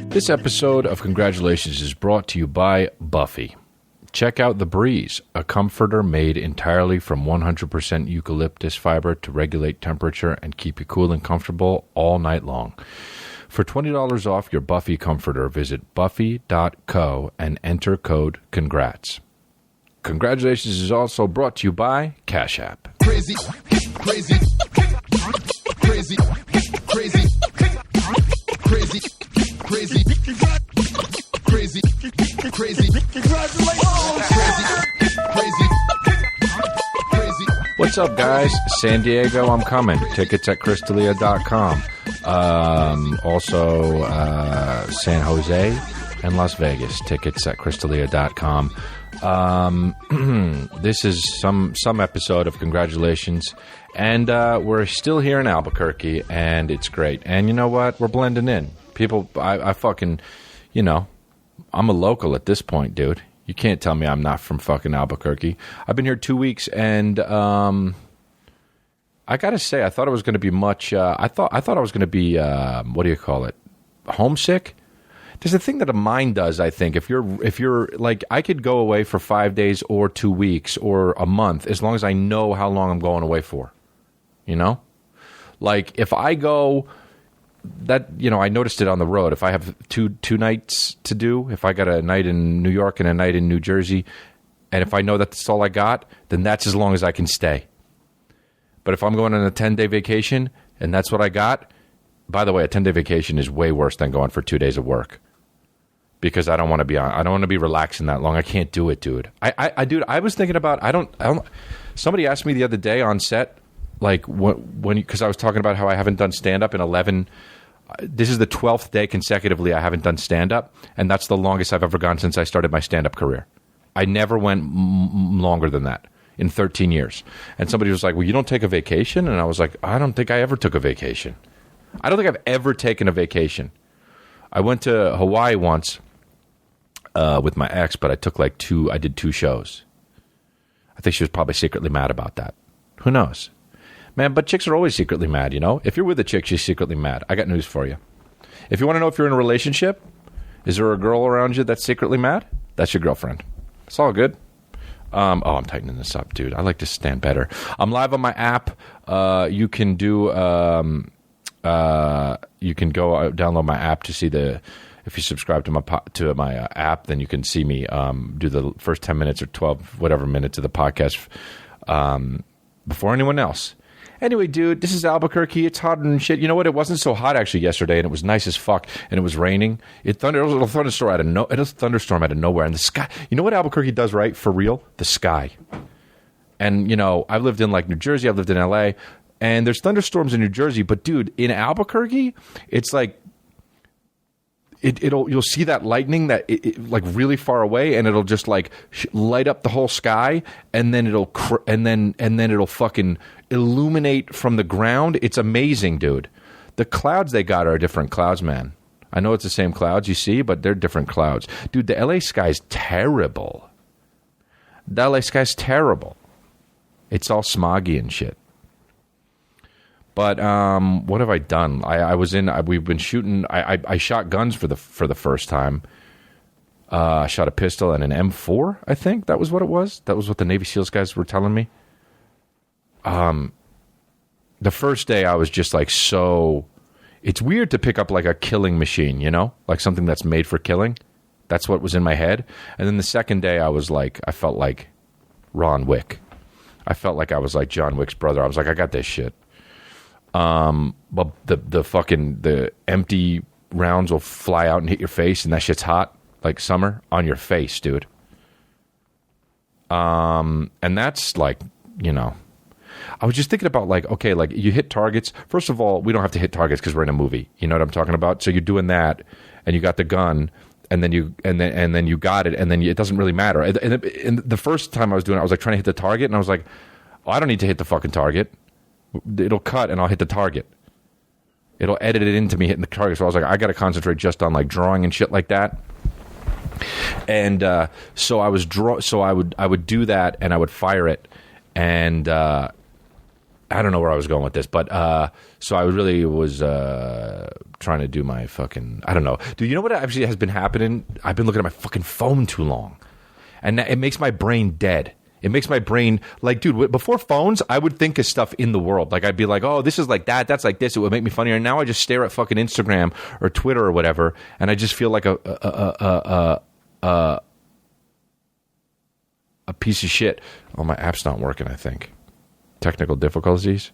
This episode of Congratulations is brought to you by Buffy. Check out The Breeze, a comforter made entirely from 100% eucalyptus fiber to regulate temperature and keep you cool and comfortable all night long. For $20 off your Buffy comforter, visit buffy.co and enter code CONGRATS. Congratulations is also brought to you by Cash App. Crazy, crazy, crazy, crazy, crazy, crazy, crazy, crazy, crazy. What's up, guys? San Diego, I'm coming. Tickets at Crystalia.com. Also, San Jose and Las Vegas. Tickets at Crystalia.com. This is some episode of Congratulations, and we're still here in Albuquerque, and it's great. And you know what? We're blending in. People, I fucking, you know, I'm a local at this point, dude. You can't tell me I'm not from fucking Albuquerque. I've been here 2 weeks, and I gotta say, I thought it was going to be much. I thought I was going to be what do you call it? Homesick. There's a thing that a mind does, I think. If you're like, I could go away for 5 days or 2 weeks or a month as long as I know how long I'm going away for. You know? Like, if I go, that, you know, I noticed it on the road. If I have two nights to do, if I got a night in New York and a night in New Jersey, and if I know that's all I got, then that's as long as I can stay. But if I'm going on a 10-day vacation and that's what I got, by the way, a 10-day vacation is way worse than going for 2 days of work. Because I don't want to be relaxing that long. I can't do it, dude. Dude, I was thinking about, I don't, somebody asked me the other day on set, like, because I was talking about how I haven't done stand-up in 11, this is the 12th day consecutively I haven't done stand-up, and that's the longest I've ever gone since I started my stand-up career. I never went longer than that in 13 years. And somebody was like, well, you don't take a vacation? And I was like, I don't think I ever took a vacation. I don't think I've ever taken a vacation. I went to Hawaii once, with my ex, but I did 2 shows. I think she was probably secretly mad about that. Who knows? Man, but chicks are always secretly mad, you know? If you're with a chick, she's secretly mad. I got news for you. If you want to know if you're in a relationship, is there a girl around you that's secretly mad? That's your girlfriend. It's all good. I'm tightening this up, dude. I like to stand better. I'm live on my app. You can do, you can go download my app to see if you subscribe to my app, then you can see me do the first 10 minutes or 12 whatever minutes of the podcast before anyone else. Anyway, dude, this is Albuquerque. It's hot and shit. You know what? It wasn't so hot actually yesterday, and it was nice as fuck, and it was raining. It was a thunderstorm out of nowhere, and the sky. You know what Albuquerque does right for real? The sky. And you know, I've lived in like New Jersey. I've lived in LA. And there's thunderstorms in New Jersey, but dude, in Albuquerque, it's like you'll see that lightning that like really far away, and it'll just like light up the whole sky, and then it'll fucking illuminate from the ground. It's amazing, dude. The clouds they got are different clouds, man. I know it's the same clouds you see, but they're different clouds, dude. The LA sky's terrible. The LA sky's terrible. It's all smoggy and shit. But what have I done? We've been shooting. I shot guns for the first time. I shot a pistol and an M4. I think that was what it was. That was what the Navy SEALs guys were telling me. The first day I was just like, so it's weird to pick up like a killing machine, you know, like something that's made for killing. That's what was in my head. And then the second day I was like, I felt like Ron Wick. I felt like I was like John Wick's brother. I was like, I got this shit. But the empty rounds will fly out and hit your face, and that shit's hot like summer on your face, dude. And that's like, you know, I was just thinking about like, okay, like you hit targets. First of all, we don't have to hit targets because we're in a movie. You know what I'm talking about? So you're doing that, and you got the gun, and then you got it, and then it doesn't really matter. And the first time I was doing it, I was like trying to hit the target, and I was like, oh, I don't need to hit the fucking target. It'll cut, and I'll hit the target. It'll edit it into me hitting the target. So I was like, I got to concentrate just on like drawing and shit like that. And so I was I would do that, and I would fire it, and I don't know where I was going with this, but so I really was trying to do my fucking, I don't know. Dude, you know what actually has been happening? I've been looking at my fucking phone too long. And it makes my brain dead. It makes my brain, like, dude, before phones, I would think of stuff in the world. Like, I'd be like, oh, this is like that, that's like this. It would make me funnier. And now I just stare at fucking Instagram or Twitter or whatever, and I just feel like a piece of shit. Oh, my app's not working, I think. Technical difficulties.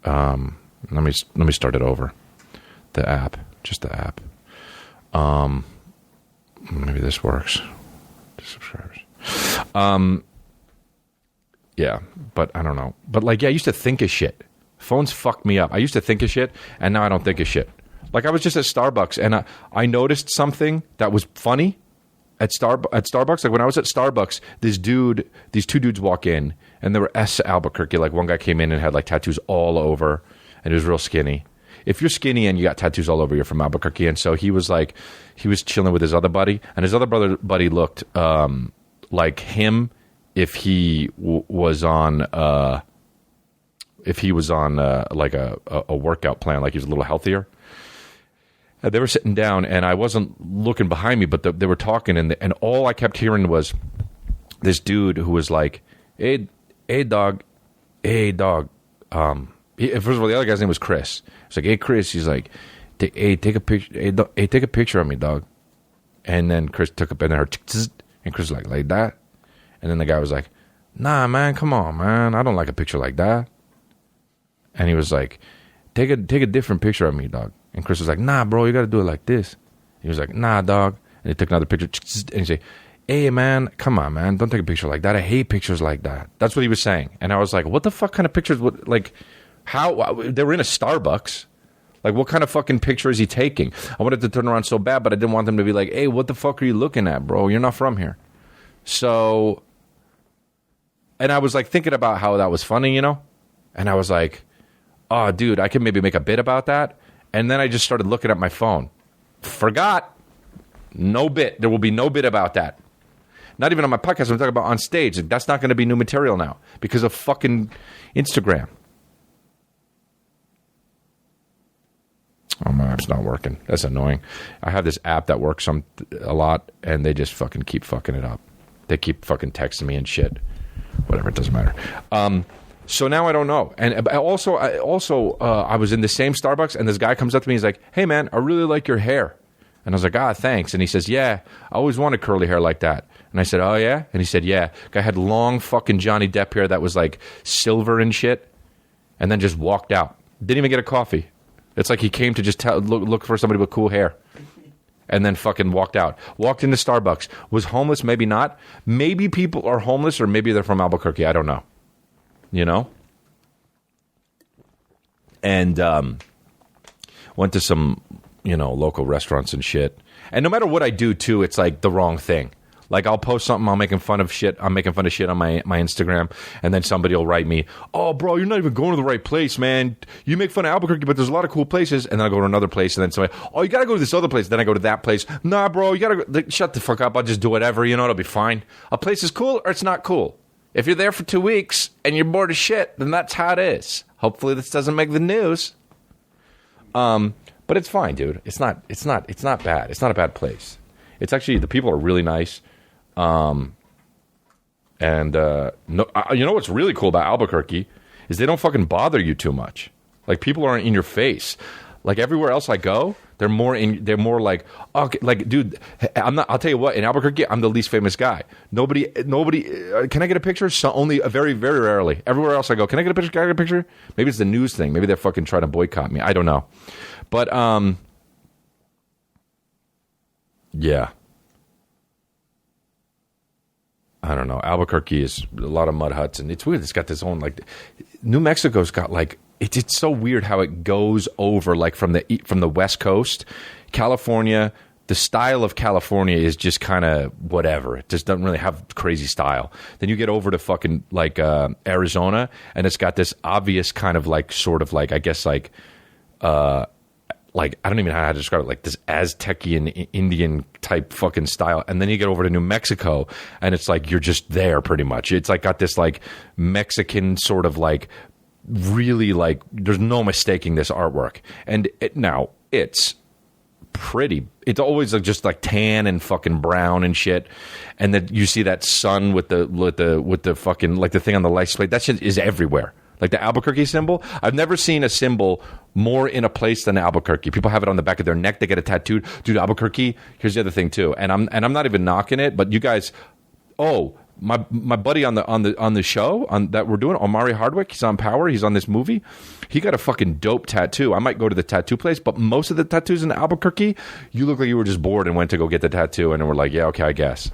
Let me start it over. The app. Just the app. Maybe this works. Subscribers. Yeah, but I don't know. But like, yeah, I used to think of shit. Phones fucked me up. I used to think of shit, and now I don't think of shit. Like, I was just at Starbucks, and I noticed something that was funny at Starbucks. Like, when I was at Starbucks, these two dudes walk in, and they were Albuquerque. Like, one guy came in and had like tattoos all over, and he was real skinny. If you're skinny and you got tattoos all over, you're from Albuquerque. And so he was chilling with his other buddy, and his other buddy looked like him if he was on like a workout plan, like he was a little healthier. They were sitting down, and I wasn't looking behind me, but they were talking, and all I kept hearing was this dude who was like, hey dog. First of all, the other guy's name was Chris. It's like, hey Chris, he's like, hey, take a picture. Hey, take a picture of me, dog. And then Chris took a pen and and Chris was like that. And then the guy was like, nah, man, come on, man, I don't like a picture like that. And he was like, take a different picture of me, dog. And Chris was like, nah, bro, you got to do it like this. He was like, nah, dog. And he took another picture, and he said, hey, man, come on, man, don't take a picture like that. I hate pictures like that. That's what he was saying. And I was like, what the fuck kind of pictures would, like, how, they were in a Starbucks. Like, what kind of fucking picture is he taking? I wanted to turn around so bad, but I didn't want them to be like, hey, what the fuck are you looking at, bro? You're not from here. So, and I was like thinking about how that was funny, you know? And I was like, oh, dude, I can maybe make a bit about that. And then I just started looking at my phone. Forgot. No bit. There will be no bit about that. Not even on my podcast. I'm talking about on stage. That's not going to be new material now because of fucking Instagram. Oh, my app's not working. That's annoying. I have this app that works a lot, and they just fucking keep fucking it up. They keep fucking texting me and shit. Whatever, it doesn't matter. So now I don't know. And I was in the same Starbucks, and this guy comes up to me. He's like, hey, man, I really like your hair. And I was like, thanks. And he says, yeah, I always wanted curly hair like that. And I said, oh, yeah? And he said, yeah. Guy had long fucking Johnny Depp hair that was like silver and shit, and then just walked out. Didn't even get a coffee. It's like he came to just look for somebody with cool hair, and then fucking walked out. Walked into Starbucks. Was homeless, maybe not. Maybe people are homeless, or maybe they're from Albuquerque. I don't know. You know? And went to some, local restaurants and shit. And no matter what I do, too, it's like the wrong thing. Like, I'll post something, I'm making fun of shit on my Instagram, and then somebody will write me, oh, bro, you're not even going to the right place, man. You make fun of Albuquerque, but there's a lot of cool places. And then I go to another place, and then somebody, oh, you got to go to this other place. Then I go to that place. Nah, bro, you got to shut the fuck up. I'll just do whatever. It'll be fine. A place is cool or it's not cool. If you're there for 2 weeks and you're bored as shit, then that's how it is. Hopefully this doesn't make the news. But it's fine, dude. It's not bad. It's not a bad place. It's actually, the people are really nice. No, what's really cool about Albuquerque is they don't fucking bother you too much. Like, people aren't in your face. Like, everywhere else I go, they're more like, okay, like, dude, I'll tell you what, in Albuquerque, I'm the least famous guy. Nobody, can I get a picture? So only very, very rarely. Everywhere else I go, can I get a picture? Can I get a picture? Maybe it's the news thing. Maybe they're fucking trying to boycott me. I don't know. But, yeah. I don't know. Albuquerque is a lot of mud huts, and it's weird. It's got this own, like, New Mexico's got, like, it's so weird how it goes over, like, from the West Coast. California, the style of California is just kind of whatever. It just doesn't really have crazy style. Then you get over to fucking, like, Arizona, and it's got this obvious kind of, like, sort of, like, I guess, like like, I don't even know how to describe it, like this Aztecian Indian type fucking style. And then you get over to New Mexico and it's like you're just there pretty much. It's like got this like Mexican sort of like really like there's no mistaking this artwork. And now it's pretty. It's always like just like tan and fucking brown and shit. And then you see that sun with the fucking like the thing on the license plate. That shit is everywhere. Like the Albuquerque symbol, I've never seen a symbol more in a place than Albuquerque. People have it on the back of their neck; they get it tattooed. Dude, Albuquerque. Here's the other thing too, and I'm not even knocking it, but you guys, my buddy on the show that we're doing, Omari Hardwick, he's on Power. He's on this movie. He got a fucking dope tattoo. I might go to the tattoo place, but most of the tattoos in Albuquerque, you look like you were just bored and went to go get the tattoo, and we're like, yeah, okay, I guess.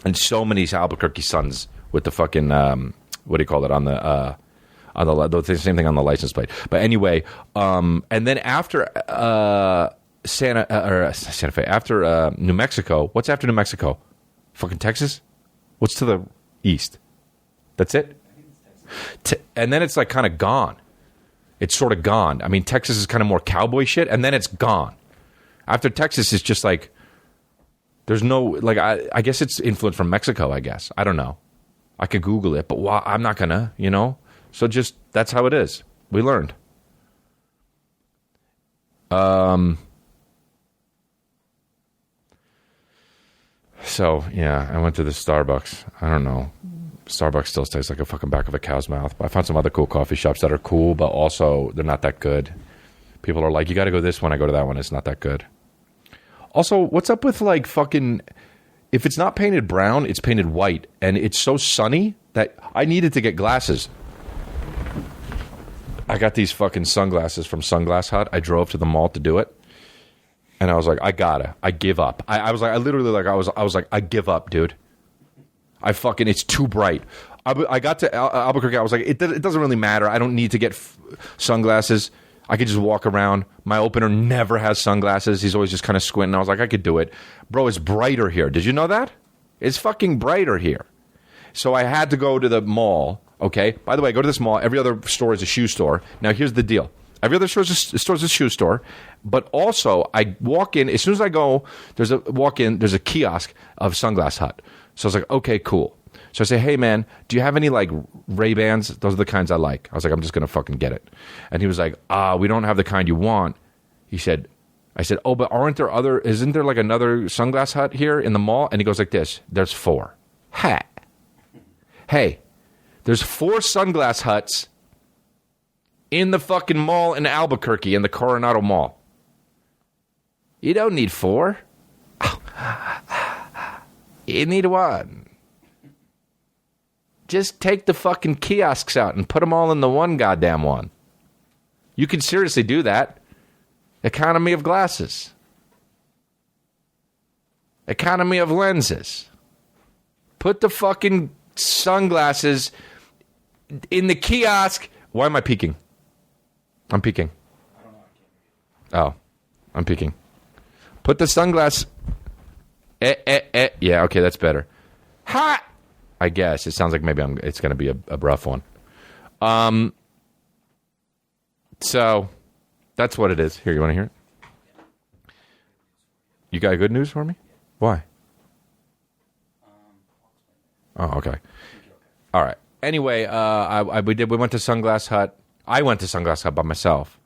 And so many Albuquerque sons with the fucking what do you call it on the same thing on the license plate. But anyway, and then after Santa Fe, after New Mexico, what's after New Mexico? Fucking Texas? What's to the east? That's it? And then it's like kind of gone. It's sort of gone. I mean, Texas is kind of more cowboy shit, and then it's gone. After Texas, it's just like, there's no, like, I guess it's influenced from Mexico, I guess. I don't know. I could Google it, but I'm not gonna, you know? So just, that's how it is. We learned. So, yeah, I went to the Starbucks. I don't know. Starbucks still tastes like a fucking back of a cow's mouth. But I found some other cool coffee shops that are cool, but also they're not that good. People are like, you got to go this one. I go to that one. It's not that good. Also, what's up with like fucking... If it's not painted brown, it's painted white. And it's so sunny that I needed to get glasses. I got these fucking sunglasses from Sunglass Hut. I drove to the mall to do it. And I was like, I give up. I was like, I was like, I give up, dude. It's too bright. I got to Albuquerque. I was like, it doesn't really matter. I don't need to get sunglasses. I could just walk around. My opener never has sunglasses. He's always just kind of squinting. I was like, I could do it. Bro, it's brighter here. Did you know that? It's fucking brighter here. So I had to go to the mall. Okay. By the way, I go to this mall. Every other store is a shoe store. Now, here's the deal. Every other store is a shoe store. But also, I walk in. As soon as I go, there's a kiosk of Sunglass Hut. So I was like, okay, cool. So I say, hey, man, do you have any, like, Ray-Bans? Those are the kinds I like. I was like, I'm just going to fucking get it. And he was like, we don't have the kind you want. I said, oh, but isn't there, like, another Sunglass Hut here in the mall? And he goes like this, there's 4. Hey, there's 4 Sunglass Huts in the fucking mall in Albuquerque, in the Coronado Mall. You don't need 4. You need 1. Just take the fucking kiosks out and put them all in the one goddamn one. You can seriously do that. Economy of glasses. Economy of lenses. Put the fucking sunglasses in the kiosk. Why am I peeking? I'm peeking. Oh, I'm peeking. Put the sunglass. Yeah, okay, that's better. Ha! I guess. It sounds like maybe it's going to be a rough one. So, that's what it is. Here, you want to hear it? You got good news for me? Why? Oh, okay. All right. Anyway, we went to Sunglass Hut. I went to Sunglass Hut by myself.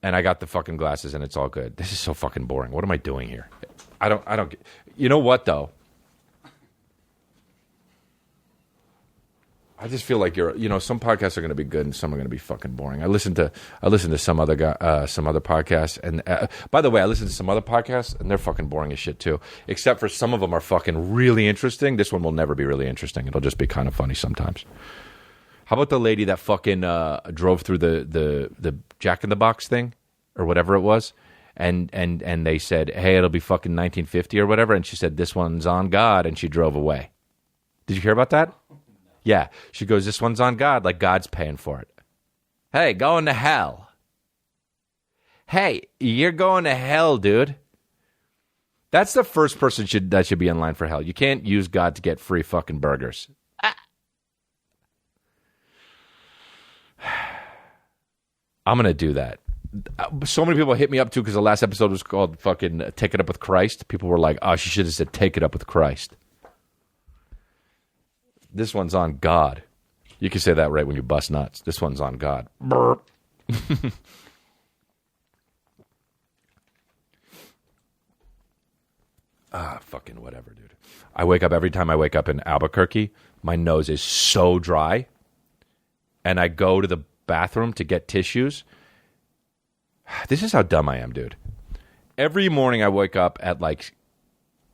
And I got the fucking glasses, and it's all good. This is so fucking boring. What am I doing here? I don't. You know what, though? I just feel like some podcasts are going to be good and some are going to be fucking boring. I listen to some other podcasts, and by the way, I listen to some other podcasts and they're fucking boring as shit too. Except for some of them are fucking really interesting. This one will never be really interesting. It'll just be kind of funny sometimes. How about the lady that fucking drove through the Jack in the Box thing or whatever it was, and they said, hey, it'll be fucking 1950 or whatever, and she said, this one's on God, and she drove away. Did you hear about that? Yeah, she goes, this one's on God, like God's paying for it. Hey, going to hell. Hey, you're going to hell, dude. That's the first person that should be in line for hell. You can't use God to get free fucking burgers. I'm going to do that. so many people hit me up too because the last episode was called fucking Take It Up with Christ. People were like, oh, she should have said Take It Up with Christ. This one's on God. You can say that right when you bust nuts. This one's on God. Fucking whatever, dude. I wake up every time I wake up in Albuquerque. My nose is so dry. And I go to the bathroom to get tissues. This is how dumb I am, dude. Every morning I wake up at like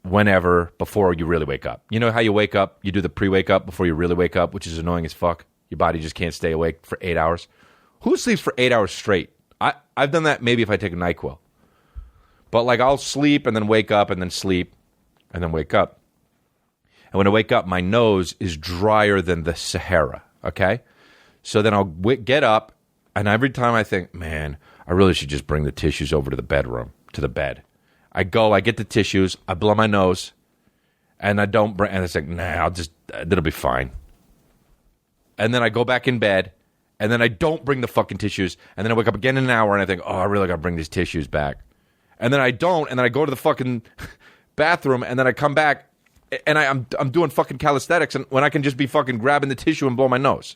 whenever before you really wake up. You know how you wake up, you do the pre-wake up before you really wake up, which is annoying as fuck. Your body just can't stay awake for 8 hours. Who sleeps for 8 hours straight? I've done that maybe if I take a NyQuil. But like I'll sleep and then wake up and then sleep and then wake up. And when I wake up, my nose is drier than the Sahara, okay? So then I'll get up, and every time I think, man, I really should just bring the tissues over to the bedroom, to the bed. I go, I get the tissues, I blow my nose, and I don't bring, and it's like, nah, that'll be fine. And then I go back in bed, and then I don't bring the fucking tissues, and then I wake up again in an hour, and I think, oh, I really got to bring these tissues back. And then I don't, and then I go to the fucking bathroom, and then I come back, and I'm doing fucking calisthenics, and when I can just be fucking grabbing the tissue and blow my nose.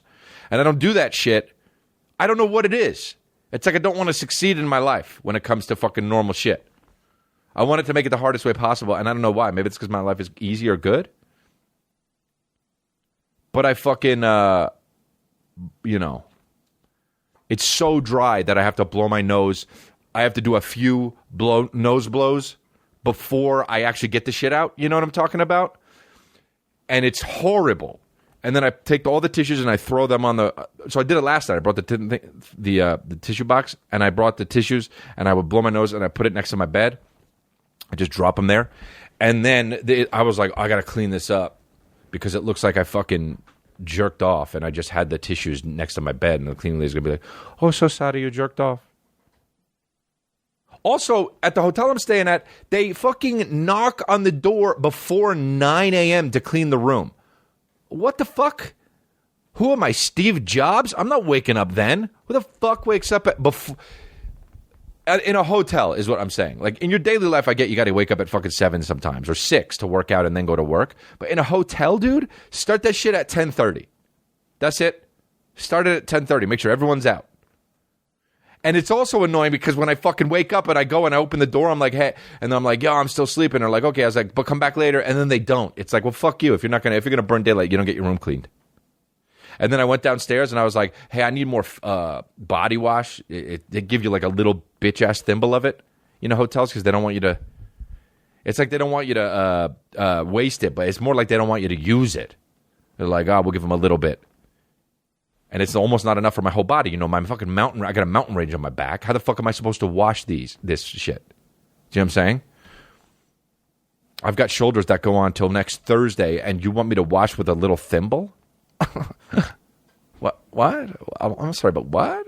And I don't do that shit. I don't know what it is. It's like I don't want to succeed in my life when it comes to fucking normal shit. I want it to make it the hardest way possible, and I don't know why. Maybe it's because my life is easy or good. But I fucking, it's so dry that I have to blow my nose. I have to do a few nose blows before I actually get the shit out. You know what I'm talking about? And it's horrible. And then I take all the tissues and I throw them on the. So I did it last night. I brought the tissue box and I brought the tissues and I would blow my nose and I put it next to my bed. I just drop them there, and then I was like, I gotta clean this up because it looks like I fucking jerked off and I just had the tissues next to my bed, and the cleaning lady's gonna be like, "Oh, so sorry you jerked off." Also, at the hotel I'm staying at, they fucking knock on the door before 9 a.m. to clean the room. What the fuck? Who am I, Steve Jobs? I'm not waking up then. Who the fuck wakes up before? In a hotel is what I'm saying. Like, in your daily life, I get you got to wake up at fucking 7 sometimes, or 6 to work out and then go to work. But in a hotel, dude, start that shit at 10:30. That's it. Start it at 10:30. Make sure everyone's out. And it's also annoying because when I fucking wake up and I go and I open the door, I'm like, hey, and I'm like, yo, I'm still sleeping. They're like, okay. I was like, but come back later. And then they don't. It's like, well, fuck you. If you're gonna burn daylight, you don't get your room cleaned. And then I went downstairs and I was like, hey, I need more body wash. They give you like a little bitch ass thimble of it, hotels, because they don't want you to. It's like they don't want you to waste it, but it's more like they don't want you to use it. They're like, oh, we'll give them a little bit. And it's almost not enough for my whole body. My fucking mountain, I got a mountain range on my back. How the fuck am I supposed to wash this shit? Do you know what I'm saying? I've got shoulders that go on till next Thursday, and you want me to wash with a little thimble? What? I'm sorry, but what?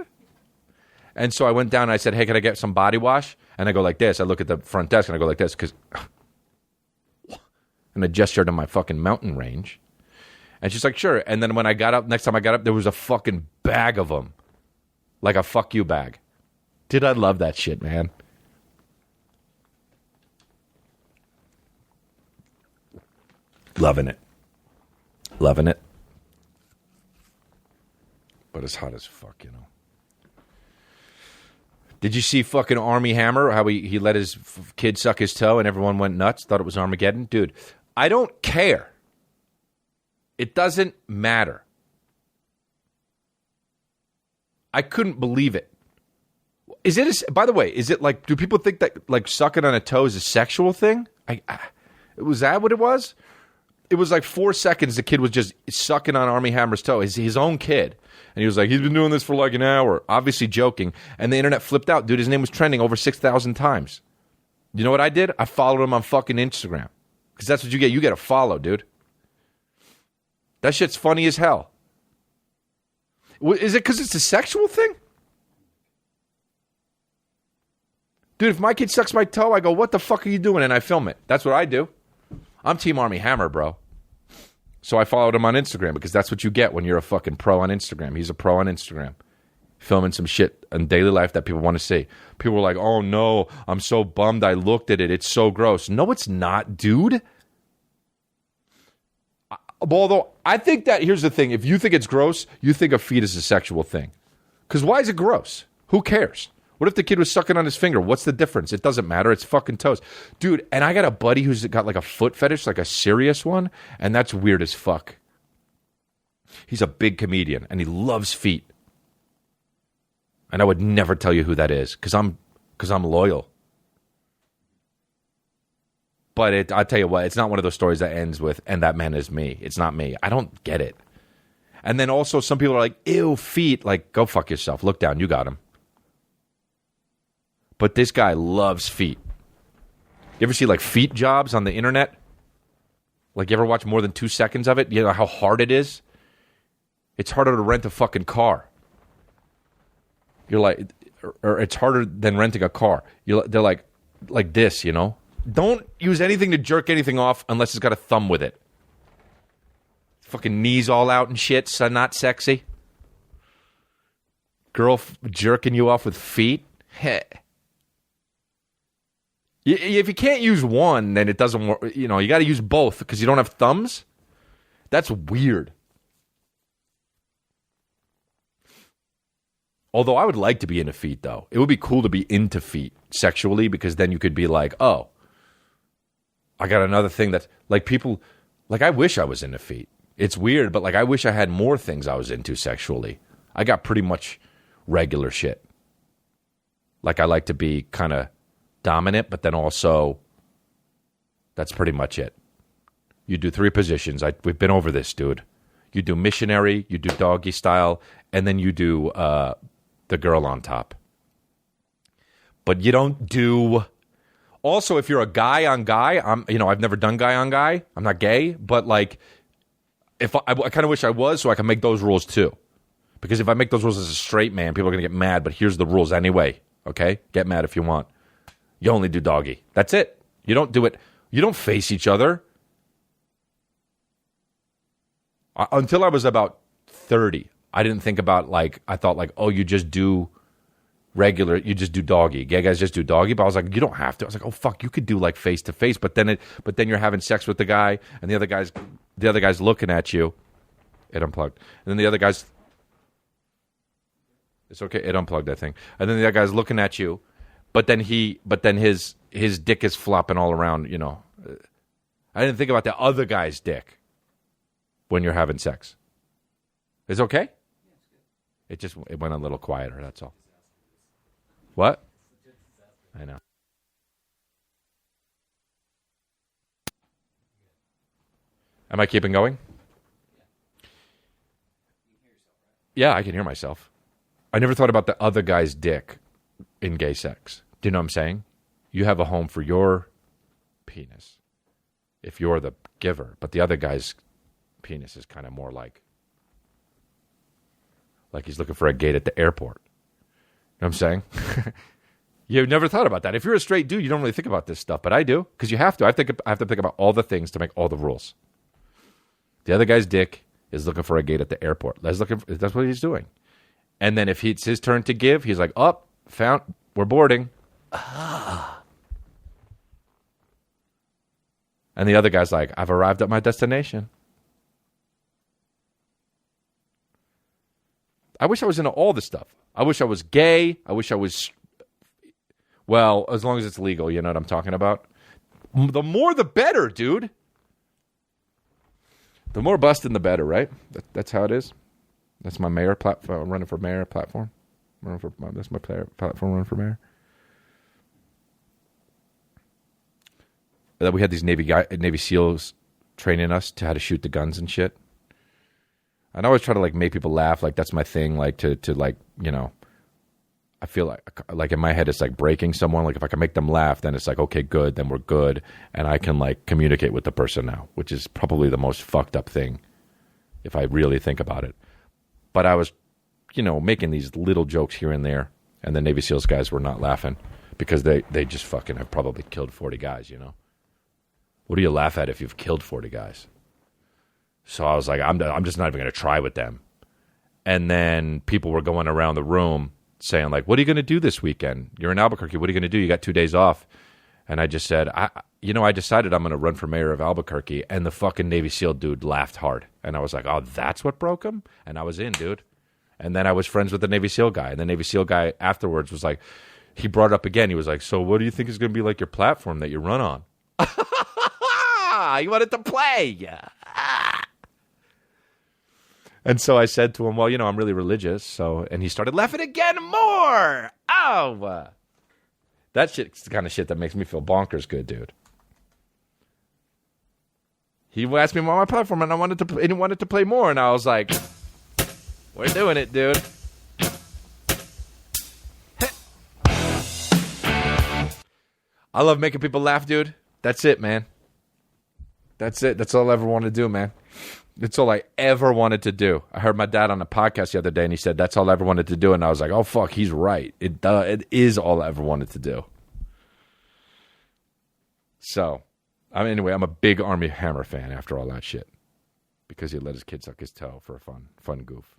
And so I went down and I said, hey, can I get some body wash? And I go like this. I look at the front desk and I go like this because, and I gestured to my fucking mountain range. And she's like, sure. And then when I got up, next time I got up, there was a fucking bag of them. Like a fuck you bag. Did I love that shit, man? Loving it. Loving it. But it's hot as fuck, Did you see fucking Army Hammer? How he let his kid suck his toe and everyone went nuts, thought it was Armageddon? Dude, I don't care. It doesn't matter. I couldn't believe it. By the way, is it like, do people think that like sucking on a toe is a sexual thing? Was that what it was? It was like 4 seconds the kid was just sucking on Army Hammer's toe. His own kid. And he was like, he's been doing this for like an hour. Obviously joking. And the internet flipped out. Dude, his name was trending over 6,000 times. You know what I did? I followed him on fucking Instagram. Because that's what you get. You get a follow, dude. That shit's funny as hell. Is it because it's a sexual thing? Dude, if my kid sucks my toe, I go, what the fuck are you doing? And I film it. That's what I do. I'm Team Army Hammer, bro. So I followed him on Instagram because that's what you get when you're a fucking pro on Instagram. He's a pro on Instagram. filming some shit in daily life that people want to see. People were like, oh no, I'm so bummed I looked at it. It's so gross. No, it's not, dude. Although, I think that, here's the thing. If you think it's gross, you think a feet is a sexual thing. Because why is it gross? Who cares? What if the kid was sucking on his finger? What's the difference? It doesn't matter. It's fucking toes. Dude, and I got a buddy who's got like a foot fetish, like a serious one, and that's weird as fuck. He's a big comedian, and he loves feet. And I would never tell you who that is, because I'm loyal. But I'll tell you what, it's not one of those stories that ends with, and that man is me. It's not me. I don't get it. And then also some people are like, ew, feet. Like, go fuck yourself. Look down. You got him. But this guy loves feet. You ever see like feet jobs on the internet? Like, you ever watch more than 2 seconds of it? You know how hard it is? It's harder to rent a fucking car. You're like, or it's harder than renting a car. They're like this, you know? Don't use anything to jerk anything off unless it's got a thumb with it. Fucking knees all out and shit, so not sexy. Girl jerking you off with feet? Heh. If you can't use one, then it doesn't work. You know, you got to use both because you don't have thumbs. That's weird. Although I would like to be into feet, though. It would be cool to be into feet sexually because then you could be like, oh, I got another thing that's like people, like I wish I was into feet. It's weird, but like I wish I had more things I was into sexually. I got pretty much regular shit. Like I like to be kind of dominant, but then also that's pretty much it. You do 3 positions. We've been over this, dude. You do missionary, you do doggy style, and then you do the girl on top. But you don't do... Also, if you're a guy on guy, I've never done guy on guy. I'm not gay, but like, if I kind of wish I was, so I can make those rules too. Because if I make those rules as a straight man, people are gonna get mad. But here's the rules anyway. Okay, get mad if you want. You only do doggy. That's it. You don't do it. You don't face each other. Until I was about 30, I didn't think about like I thought like, oh, you just do regular, you just do doggy. Gay guys just do doggy, but I was like, you don't have to. I was like, oh fuck, you could do like face to face, but then you're having sex with the guy, and the other guy's looking at you. It unplugged, and then the other guy's. It's okay. It unplugged, I think, and then the other guy's looking at you, but then his dick is flopping all around. You know, I didn't think about the other guy's dick when you're having sex. Is it okay? It went a little quieter. That's all. What? I know. Am I keeping going? Yeah, I can hear myself. I never thought about the other guy's dick in gay sex. Do you know what I'm saying? You have a home for your penis if you're the giver, but the other guy's penis is kind of more like he's looking for a gate at the airport. You know what I'm saying? You've never thought about that. If you're a straight dude, you don't really think about this stuff, but I do, because you have to. I have to think about all the things to make all the rules. The other guy's dick is looking for a gate at the airport. That's what he's doing. And then if it's his turn to give, he's like, oh, we're boarding. And the other guy's like, I've arrived at my destination. I wish I was into all this stuff. I wish I was gay. I wish I was, well, as long as it's legal, you know what I'm talking about? The more the better, dude. The more busting, the better, right? That's how it is. That's my mayor platform. I'm running for mayor platform. That's my platform running for mayor. That we had these Navy SEALs training us to how to shoot the guns and shit. And I always try to like make people laugh. Like that's my thing. Like to like, you know, I feel like in my head it's like breaking someone. Like if I can make them laugh, then it's like, okay, good, then we're good. And I can like communicate with the person now, which is probably the most fucked up thing if I really think about it. But I was, you know, making these little jokes here and there. And the Navy SEALs guys were not laughing because they just fucking have probably killed 40 guys, you know. What do you laugh at if you've killed 40 guys? So I was like, I'm just not even going to try with them. And then people were going around the room saying, like, what are you going to do this weekend? You're in Albuquerque. What are you going to do? You got 2 days off. And I just said, I decided I'm going to run for mayor of Albuquerque. And the fucking Navy SEAL dude laughed hard. And I was like, oh, that's what broke him? And I was in, dude. And then I was friends with the Navy SEAL guy. And the Navy SEAL guy afterwards was like, he brought it up again. He was like, so what do you think is going to be like your platform that you run on? He wanted to play. And so I said to him, well, I'm really religious. And he started laughing again more. Oh, that shit's the kind of shit that makes me feel bonkers good, dude. He asked me about my platform, and he wanted to play more. And I was like, we're doing it, dude. I love making people laugh, dude. That's it, man. That's it. That's all I ever wanted to do, man. That's all I ever wanted to do. I heard my dad on a podcast the other day, and he said, that's all I ever wanted to do. And I was like, oh, fuck, he's right. It is all I ever wanted to do. So, anyway, I'm a big Army Hammer fan after all that shit. Because he let his kid suck his toe for a fun goof.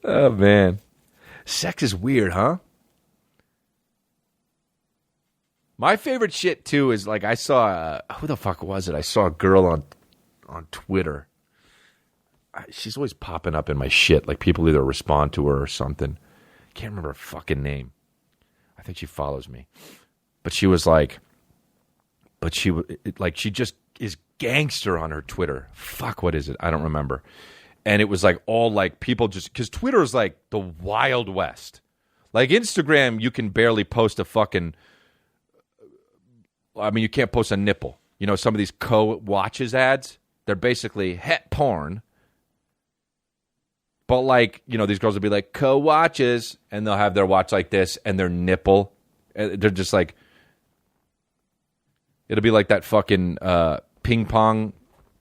Oh, man. Sex is weird, huh? My favorite shit, too, is like I saw, who the fuck was it? I saw a girl on Twitter. She's always popping up in my shit. Like people either respond to her or something. Can't remember her fucking name. I think she follows me. But she was like, she just is gangster on her Twitter. Fuck, what is it? I don't remember. And it was like all like people just, because Twitter is like the Wild West. Like Instagram, you can barely post a fucking, you can't post a nipple. Some of these co-watches ads, they're basically het porn. But like, these girls will be like co-watches, and they'll have their watch like this and their nipple. And they're just like, it'll be like that fucking ping pong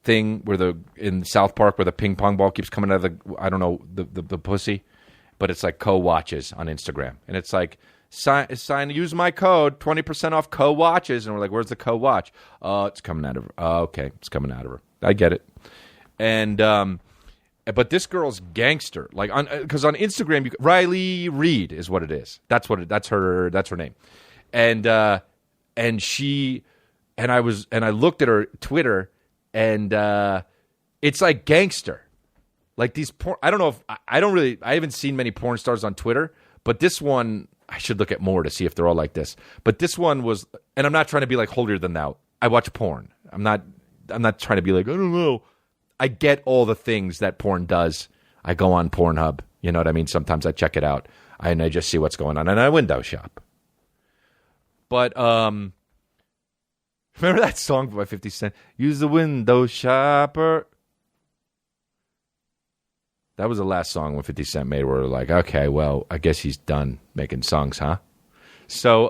thing where in South Park where the ping pong ball keeps coming out of the pussy, but it's like co-watches on Instagram, and it's like use my code 20% off co-watches, and we're like, where's the co-watch? Oh, it's coming out of her. Oh, okay, it's coming out of her. I get it. And but this girl's gangster, like because on Instagram, Riley Reed is what it is. That's her name, and I looked at her Twitter. And it's like gangster, like these porn. I don't know if I haven't seen many porn stars on Twitter, but this one I should look at more to see if they're all like this. But this one was, and I'm not trying to be like holier than thou. I watch porn. I'm not trying to be like, I don't know. I get all the things that porn does. I go on Pornhub. You know what I mean? Sometimes I check it out and I just see what's going on, and I window shop. But remember that song by 50 Cent? Use the window shopper. That was the last song when 50 Cent made where we're like, okay, well, I guess he's done making songs, huh? So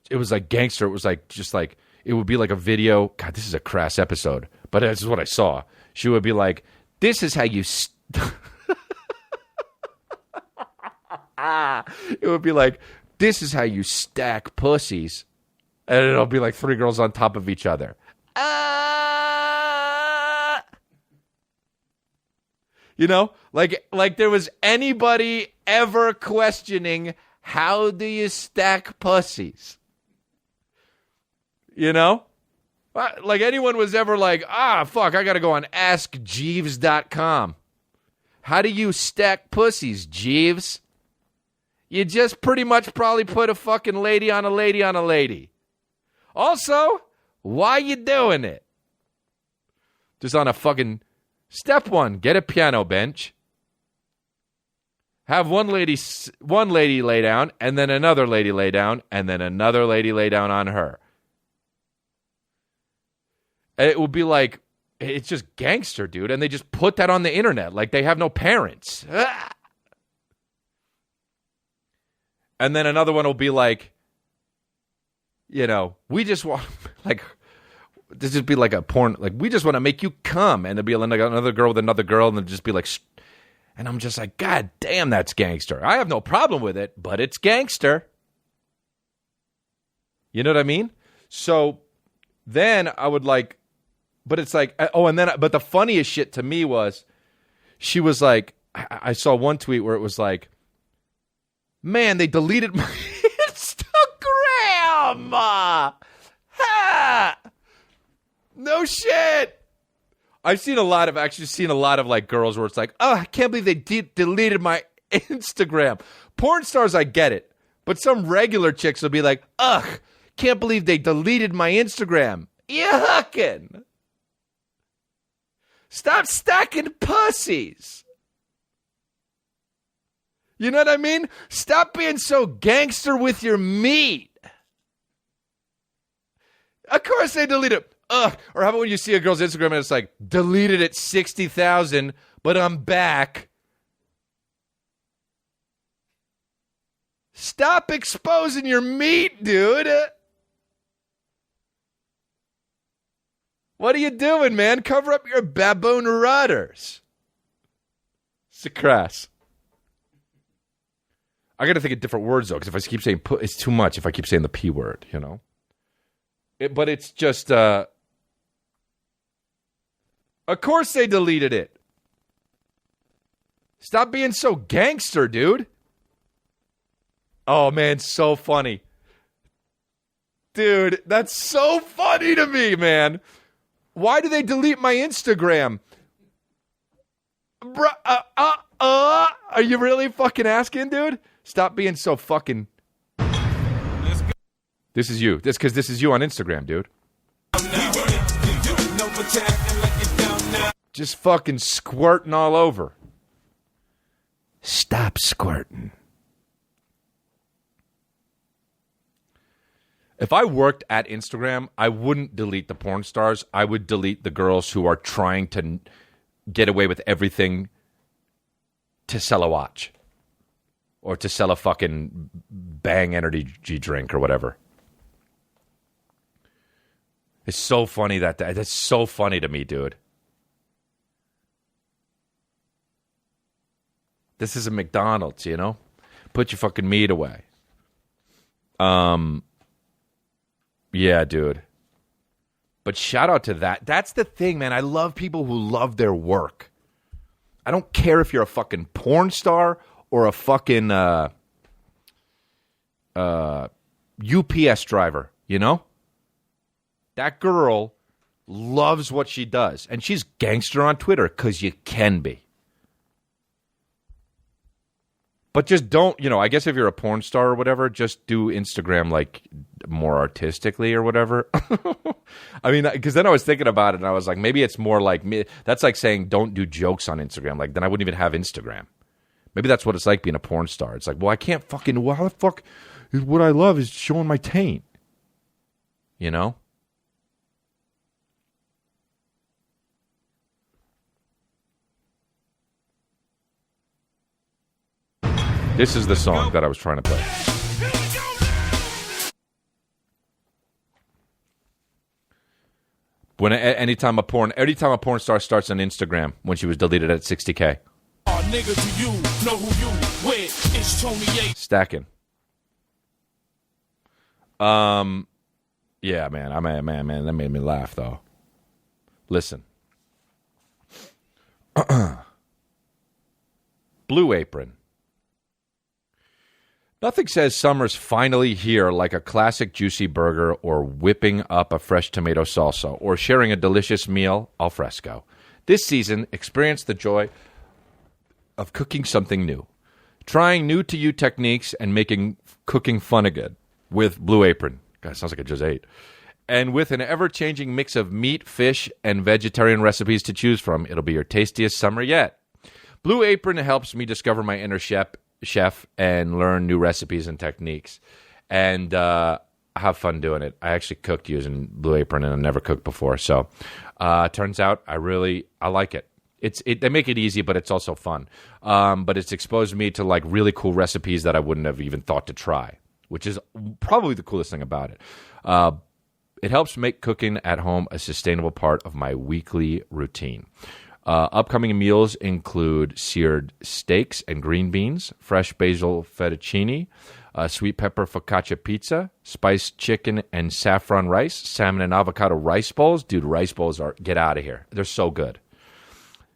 it was like gangster. It was like, just like, it would be like a video. God, this is a crass episode, but this is what I saw. She would be like, this is how you... It would be like, this is how you stack pussies. And it'll be like three girls on top of each other. Like there was anybody ever questioning, how do you stack pussies? Like anyone was ever like, fuck, I got to go on AskJeeves.com. How do you stack pussies, Jeeves? You just pretty much probably put a fucking lady on a lady on a lady. Also, why you doing it? Just on a fucking... Step one, get a piano bench. Have one lady lay down, and then another lady lay down, and then another lady lay down on her. And it would be like, it's just gangster, dude. And they just put that on the internet like they have no parents. And then another one will be like, we just want, like, this just be like a porn, like, we just want to make you come. And there'll be like another girl with another girl, and they'll just be like, and I'm just like, God damn, that's gangster. I have no problem with it, but it's gangster. You know what I mean? So then I would like, but it's like, but the funniest shit to me was, she was like, I saw one tweet where it was like, man, they deleted my Instagram. Ha! No shit. I've seen a lot of like girls where it's like, oh, I can't believe they deleted my Instagram. Porn stars, I get it. But some regular chicks will be like, ugh, can't believe they deleted my Instagram. Yuckin'. Stop stacking pussies. You know what I mean? Stop being so gangster with your meat. Of course they delete it. Ugh. Or how about when you see a girl's Instagram and it's like, deleted at 60,000, but I'm back. Stop exposing your meat, dude. What are you doing, man? Cover up your baboon rudders. It's crass. I got to think of different words, though, because if I keep saying it's too much if I keep saying the P word, you know? But it's just, of course they deleted it. Stop being so gangster, dude. Oh, man, so funny. Dude, that's so funny to me, man. Why do they delete my Instagram? Are you really fucking asking, dude? Stop being so fucking... This is you. Because this is you on Instagram, dude. Just fucking squirting all over. Stop squirting. If I worked at Instagram, I wouldn't delete the porn stars. I would delete the girls who are trying to get away with everything to sell a watch or to sell a fucking Bang energy drink or whatever. It's so funny that's so funny to me, dude. This is a McDonald's, you know? Put your fucking meat away. Yeah, dude. But shout out to that. That's the thing, man. I love people who love their work. I don't care if you're a fucking porn star or a fucking UPS driver, you know? That girl loves what she does. And she's gangster on Twitter because you can be. But just don't, you know, I guess if you're a porn star or whatever, just do Instagram like more artistically or whatever. I mean, because then I was thinking about it and I was like, maybe it's more like me. That's like saying don't do jokes on Instagram. Like then I wouldn't even have Instagram. Maybe that's what it's like being a porn star. It's like, well, I can't fucking, well, how the fuck, what I love is showing my taint. You know? This is the song that I was trying to play. Anytime a porn star starts on Instagram when she was deleted at 60K. Nigga, do you know who you with? It's Tony A. Stacking. Yeah, man. Man, that made me laugh though. Listen. Blue Apron. Nothing says summer's finally here like a classic juicy burger or whipping up a fresh tomato salsa or sharing a delicious meal al fresco. This season, experience the joy of cooking something new, trying new-to-you techniques and making cooking fun again with Blue Apron. God, sounds like I just ate. And with an ever-changing mix of meat, fish, and vegetarian recipes to choose from, it'll be your tastiest summer yet. Blue Apron helps me discover my inner chef and learn new recipes and techniques and have fun doing it. I actually cooked using Blue Apron and I've never cooked before. So turns out I like it. They make it easy, but it's also fun. But it's exposed me to like really cool recipes that I wouldn't have even thought to try, which is probably the coolest thing about it. It helps make cooking at home a sustainable part of my weekly routine. Upcoming meals include seared steaks and green beans, fresh basil fettuccine, sweet pepper focaccia pizza, spiced chicken and saffron rice, salmon and avocado rice bowls. Dude, rice bowls get out of here. They're so good.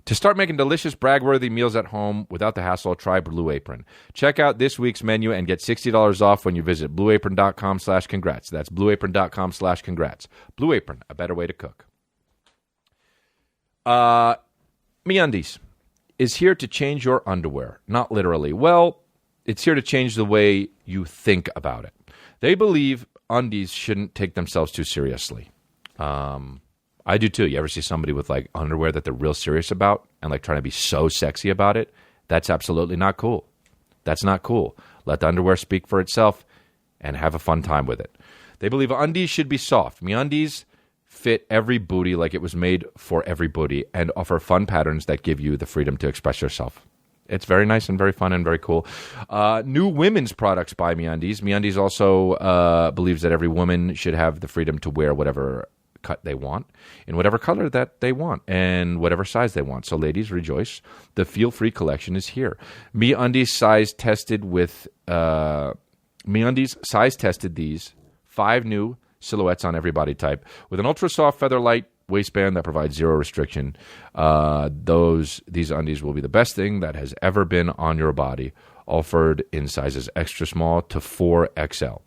To start making delicious, brag-worthy meals at home without the hassle, try Blue Apron. Check out this week's menu and get $60 off when you visit blueapron.com/congrats. That's blueapron.com/congrats. Blue Apron, a better way to cook. MeUndies is here to change your underwear. Not literally. Well, it's here to change the way you think about it. They believe undies shouldn't take themselves too seriously. I do too. You ever see somebody with like underwear that they're real serious about and like trying to be so sexy about it? That's absolutely not cool. That's not cool. Let the underwear speak for itself and have a fun time with it. They believe undies should be soft. MeUndies fit every booty like it was made for every booty and offer fun patterns that give you the freedom to express yourself. It's very nice and very fun and very cool. New women's products by MeUndies. MeUndies also believes that every woman should have the freedom to wear whatever cut they want in whatever color that they want and whatever size they want. So ladies, rejoice. The Feel Free collection is here. MeUndies size tested these 5 new silhouettes on every body type with an ultra soft feather light waistband that provides zero restriction. These undies will be the best thing that has ever been on your body, offered in sizes extra small to 4XL.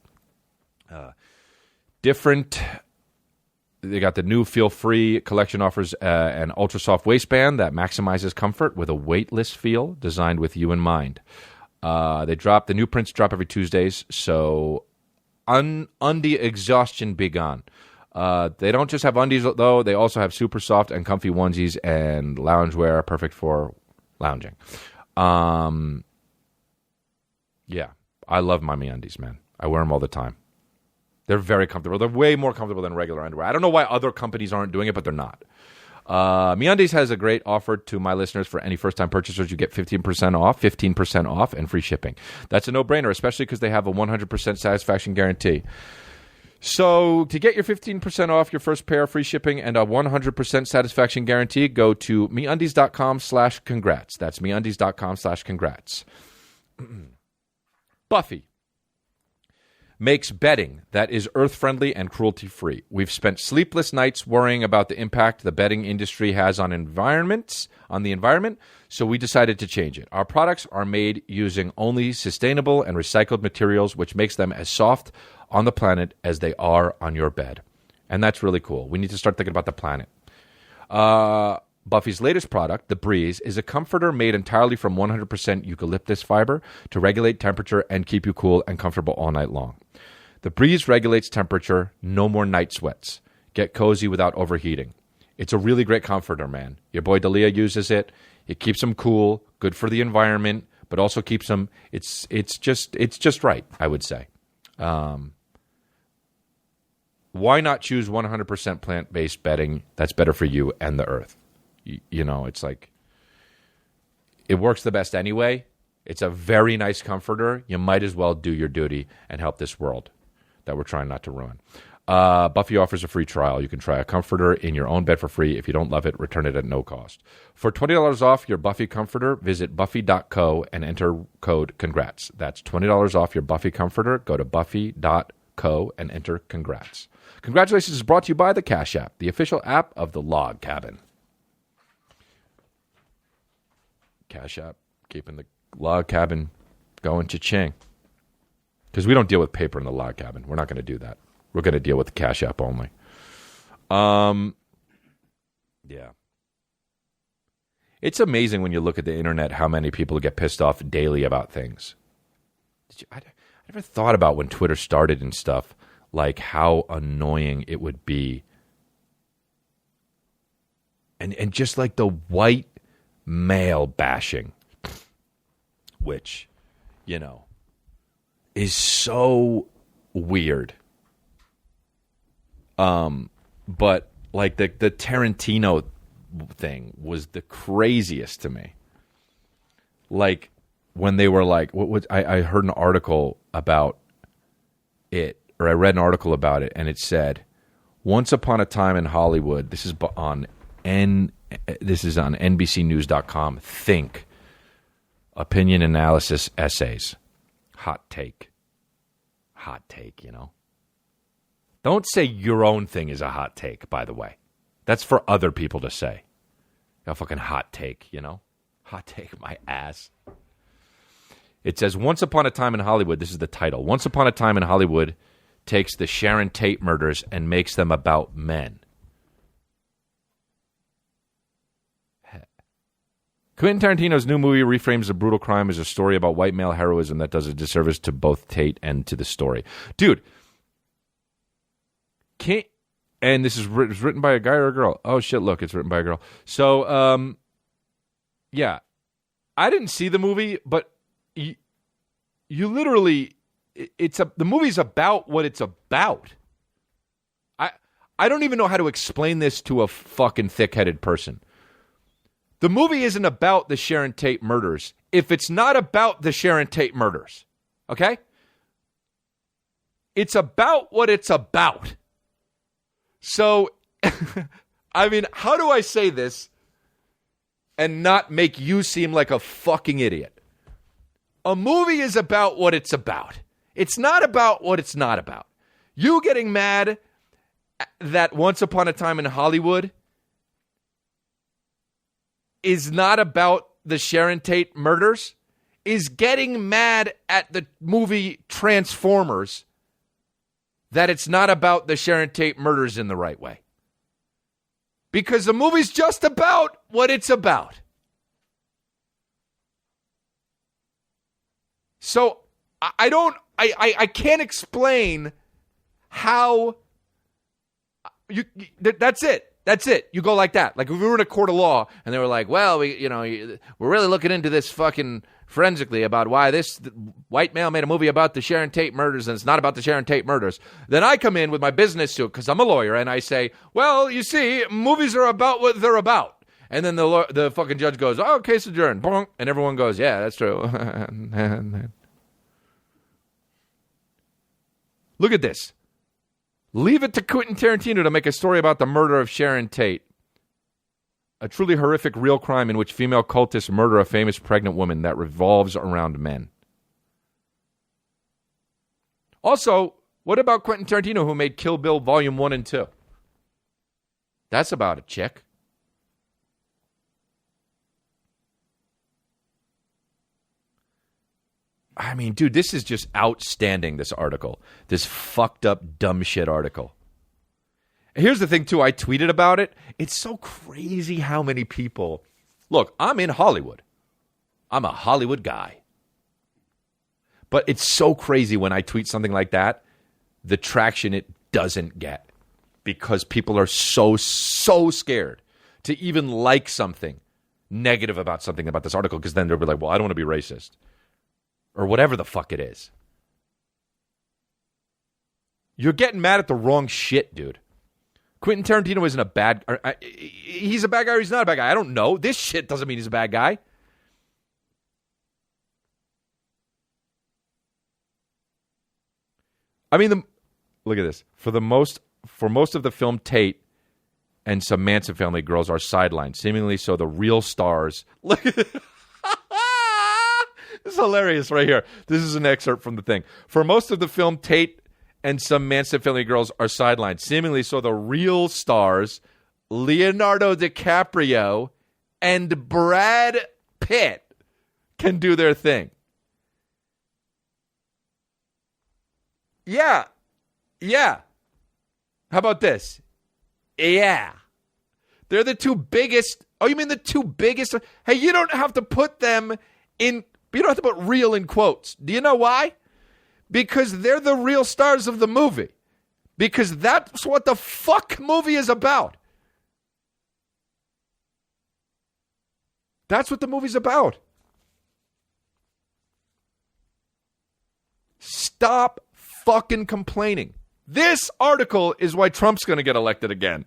They got the new Feel Free collection, offers an ultra soft waistband that maximizes comfort with a weightless feel designed with you in mind. The new prints drop every Tuesdays, so undie exhaustion be gone. They don't just have undies, though. They also have super soft and comfy onesies and loungewear, perfect for lounging. Yeah, I love my MeUndies, man. I wear them all the time. They're very comfortable. They're way more comfortable than regular underwear. I don't know why other companies aren't doing it, but they're not. MeUndies has a great offer to my listeners. For any first-time purchasers, you get 15% off, and free shipping. That's a no-brainer, especially because they have a 100% satisfaction guarantee. So to get your 15% off your first pair, free shipping, and a 100% satisfaction guarantee, go to MeUndies.com/congrats. That's MeUndies.com/congrats. Buffy makes bedding that is earth-friendly and cruelty-free. We've spent sleepless nights worrying about the impact the bedding industry has on the environment, so we decided to change it. Our products are made using only sustainable and recycled materials, which makes them as soft on the planet as they are on your bed. And that's really cool. We need to start thinking about the planet. Buffy's latest product, the Breeze, is a comforter made entirely from 100% eucalyptus fiber to regulate temperature and keep you cool and comfortable all night long. The Breeze regulates temperature, no more night sweats. Get cozy without overheating. It's a really great comforter, man. Your boy Dalia uses it. It keeps him cool, good for the environment, but also keeps him. It's just right, I would say. Why not choose 100% plant-based bedding that's better for you and the earth? You know, it's like, it works the best anyway. It's a very nice comforter. You might as well do your duty and help this world that we're trying not to ruin. Buffy offers a free trial. You can try a comforter in your own bed for free. If you don't love it, return it at no cost. For $20 off your Buffy comforter, visit buffy.co and enter code congrats. That's $20 off your Buffy comforter. Go to buffy.co and enter congrats. Congratulations is brought to you by the Cash App, the official app of the Log Cabin. Cash App, keeping the Log Cabin going cha-ching. Because we don't deal with paper in the Log Cabin. We're not going to do that. We're going to deal with the Cash App only. Yeah. It's amazing when you look at the internet how many people get pissed off daily about things. I never thought about when Twitter started and stuff, like how annoying it would be. And just like the white male bashing, which, you know, is so weird. But like the Tarantino thing was the craziest to me. Like when they were like, I heard an article about it, or I read an article about it, and it said, once upon a time in Hollywood, this is on NBCnews.com, think, opinion analysis essays, hot take, Hot take, you know. Don't say your own thing is a hot take, by the way. That's for other people to say. A fucking hot take, you know. Hot take my ass. It says, Once Upon a Time in Hollywood, this is the title. Once Upon a Time in Hollywood takes the Sharon Tate murders and makes them about men. Quentin Tarantino's new movie reframes a brutal crime as a story about white male heroism that does a disservice to both Tate and to the story. Dude, and this is written by a guy or a girl? Oh, shit, look, it's written by a girl. So, yeah. I didn't see the movie, but you literally, the movie's about what it's about. I don't even know how to explain this to a fucking thick-headed person. The movie isn't about the Sharon Tate murders if it's not about the Sharon Tate murders. Okay? It's about what it's about. So, I mean, how do I say this and not make you seem like a fucking idiot? A movie is about what it's about. It's not about what it's not about. You getting mad that Once Upon a Time in Hollywood is not about the Sharon Tate murders is getting mad at the movie Transformers that it's not about the Sharon Tate murders in the right way. Because the movie's just about what it's about. So I can't explain how that's it. That's it. You go like that. Like if we were in a court of law and they were like, well, we're really looking into this fucking forensically about why this white male made a movie about the Sharon Tate murders and it's not about the Sharon Tate murders. Then I come in with my business suit because I'm a lawyer and I say, well, you see, movies are about what they're about. And then the fucking judge goes, oh, case adjourned. Bonk. And everyone goes, yeah, that's true. Look at this. Leave it to Quentin Tarantino to make a story about the murder of Sharon Tate. A truly horrific real crime in which female cultists murder a famous pregnant woman that revolves around men. Also, what about Quentin Tarantino who made Kill Bill Volume 1 and 2? That's about a chick. I mean, dude, this is just outstanding, this article. This fucked up, dumb shit article. Here's the thing, too. I tweeted about it. It's so crazy how many people... Look, I'm in Hollywood. I'm a Hollywood guy. But it's so crazy when I tweet something like that, the traction it doesn't get. Because people are so scared to even like something negative about something about this article. Because then they'll be like, well, I don't want to be racist. Or whatever the fuck it is. You're getting mad at the wrong shit, dude. Quentin Tarantino isn't a bad... he's a bad guy or he's not a bad guy. I don't know. This shit doesn't mean he's a bad guy. I mean, look at this. For most of the film, Tate and some Manson family girls are sidelined, seemingly so the real stars... Look at it. This is hilarious right here. This is an excerpt from the thing. For most of the film, Tate and some Manson family girls are sidelined, seemingly so the real stars, Leonardo DiCaprio and Brad Pitt, can do their thing. Yeah. How about this? Yeah. They're the two biggest. Oh, you mean the two biggest? Hey, you don't have to put them in... You don't have to put real in quotes. Do you know why? Because they're the real stars of the movie. Because that's what the fuck movie is about. That's what the movie's about. Stop fucking complaining. This article is why Trump's going to get elected again.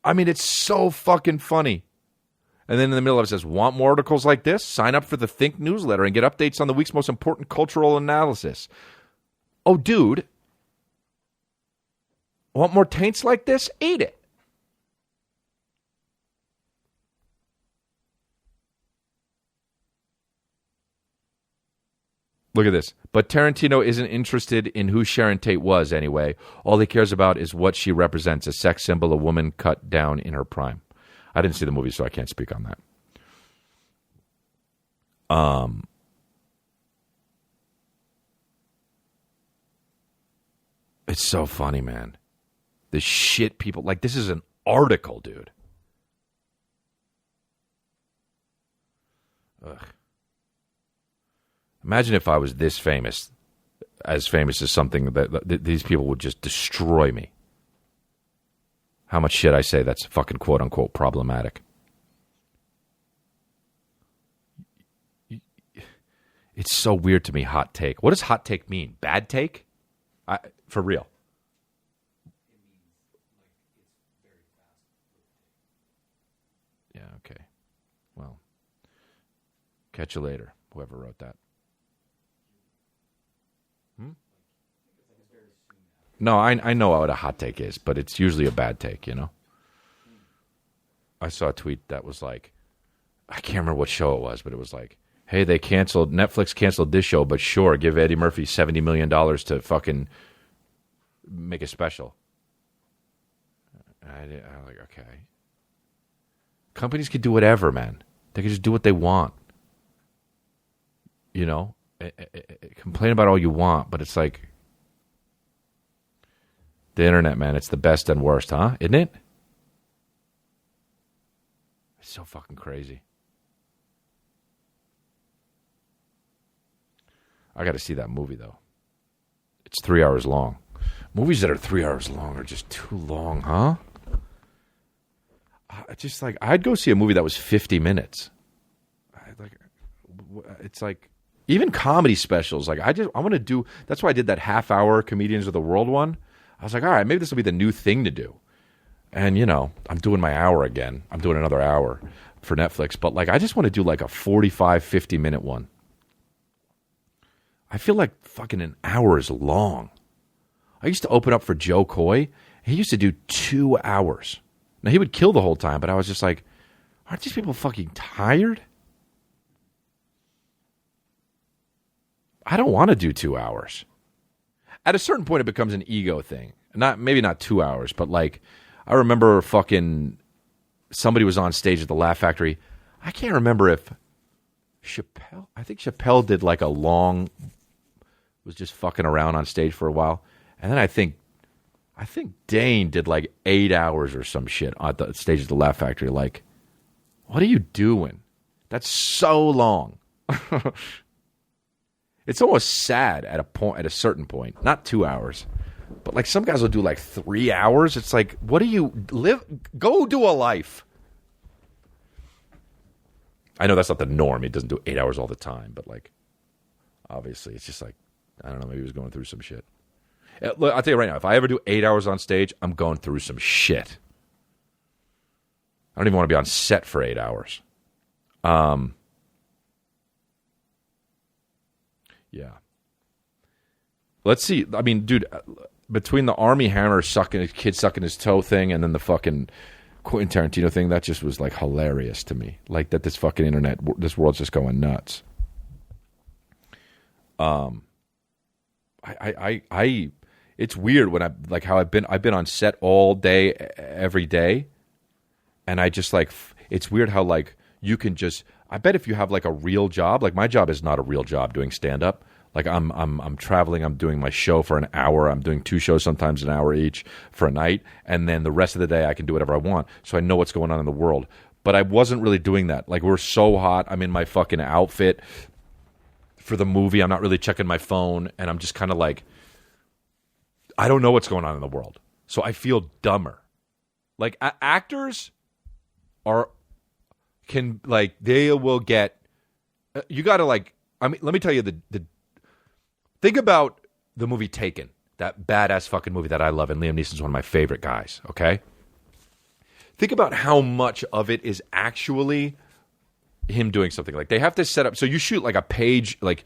I mean, it's so fucking funny. And then in the middle of it says, want more articles like this? Sign up for the Think newsletter and get updates on the week's most important cultural analysis. Oh, dude. Want more taints like this? Eat it. Look at this. But Tarantino isn't interested in who Sharon Tate was anyway. All he cares about is what she represents, a sex symbol, a woman cut down in her prime. I didn't see the movie, so I can't speak on that. It's so funny, man. The shit people... Like, this is an article, dude. Ugh. Imagine if I was this famous, as famous as something that these people would just destroy me. How much shit I say that's fucking quote-unquote problematic. It's so weird to me, hot take. What does hot take mean? Bad take? For real. Yeah, okay. Well, catch you later, whoever wrote that. No, I know what a hot take is, but it's usually a bad take, you know? I saw a tweet that was like, I can't remember what show it was, but it was like, hey, Netflix canceled this show, but sure, give Eddie Murphy $70 million to fucking make a special. I was like, okay. Companies could do whatever, man. They could just do what they want. You know? Complain about all you want, but it's like, the internet, man, it's the best and worst, huh? Isn't it? It's so fucking crazy. I got to see that movie, though. It's 3 hours long. Movies that are 3 hours long are just too long, huh? Just like, I'd go see a movie that was 50 minutes. It's like, even comedy specials. Like, I want to do, that's why I did that half-hour Comedians of the World one. I was like, all right, maybe this will be the new thing to do. And, you know, I'm doing my hour again. I'm doing another hour for Netflix. But, like, I just want to do, like, a 45, 50-minute one. I feel like fucking an hour is long. I used to open up for Joe Coy. He used to do 2 hours. Now, he would kill the whole time, but I was just like, aren't these people fucking tired? I don't want to do 2 hours. At a certain point, it becomes an ego thing. Maybe not 2 hours, but like, I remember fucking somebody was on stage at the Laugh Factory. I can't remember if Chappelle. I think Chappelle did like a long, was just fucking around on stage for a while, and then I think Dane did like 8 hours or some shit on the stage at the Laugh Factory. Like, what are you doing? That's so long. It's almost sad at a certain point. Not 2 hours, but like some guys will do like 3 hours. It's like, what do you live? Go do a life. I know that's not the norm. He doesn't do 8 hours all the time, but like, obviously, it's just like, I don't know. Maybe he was going through some shit. Look, I'll tell you right now. If I ever do 8 hours on stage, I'm going through some shit. I don't even want to be on set for 8 hours. Yeah. Let's see. I mean, dude, between the Army Hammer sucking his toe thing and then the fucking Quentin Tarantino thing, that just was like hilarious to me. Like that this fucking internet, this world's just going nuts. It's weird when I've been on set all day, every day. And I just like, it's weird how like you can just, I bet if you have like a real job, like my job is not a real job doing stand-up. Like I'm traveling, I'm doing my show for an hour, I'm doing 2 shows, sometimes an hour each for a night, and then the rest of the day I can do whatever I want. So I know what's going on in the world. But I wasn't really doing that. Like we're so hot, I'm in my fucking outfit for the movie, I'm not really checking my phone, and I'm just kind of like, I don't know what's going on in the world. So I feel dumber. Like actors they will get, you got to like, I mean, let me tell you think about the movie Taken, that badass fucking movie that I love, and Liam Neeson's one of my favorite guys, okay? Think about how much of it is actually him doing something. Like they have to set up, so you shoot like a page, like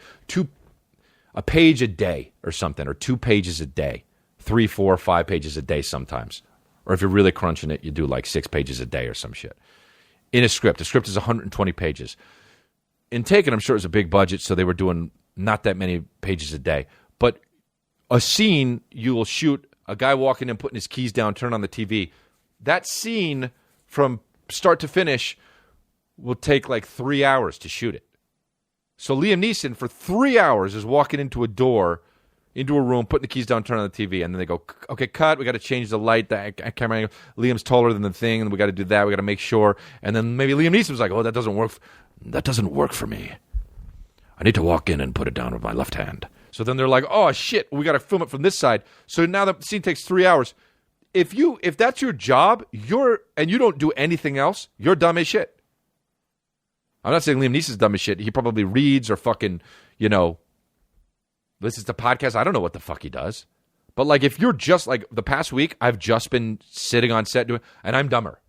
a page a day or something, or 2 pages a day, 3, 4, 5 pages a day sometimes. Or if you're really crunching it, you do like 6 pages a day or some shit. In a script. The script is 120 pages. In Taken, I'm sure it was a big budget, so they were doing not that many pages a day. But a scene you will shoot, a guy walking in, putting his keys down, turn on the TV. That scene from start to finish will take like 3 hours to shoot it. So Liam Neeson for 3 hours is walking into a door, into a room, putting the keys down, turn on the TV, and then they go, okay, cut, we got to change the light, the camera angle. Liam's taller than the thing, and we got to do that, we got to make sure. And then maybe Liam Neeson's like, oh, that doesn't work for me. I need to walk in and put it down with my left hand. So then they're like, oh, shit, we got to film it from this side. So now the scene takes 3 hours. If that's your job, and you don't do anything else, you're dumb as shit. I'm not saying Liam Neeson's dumb as shit. He probably reads or fucking, listens to podcasts. I don't know what the fuck he does. But like, if you're just like the past week, I've just been sitting on set doing, and I'm dumber.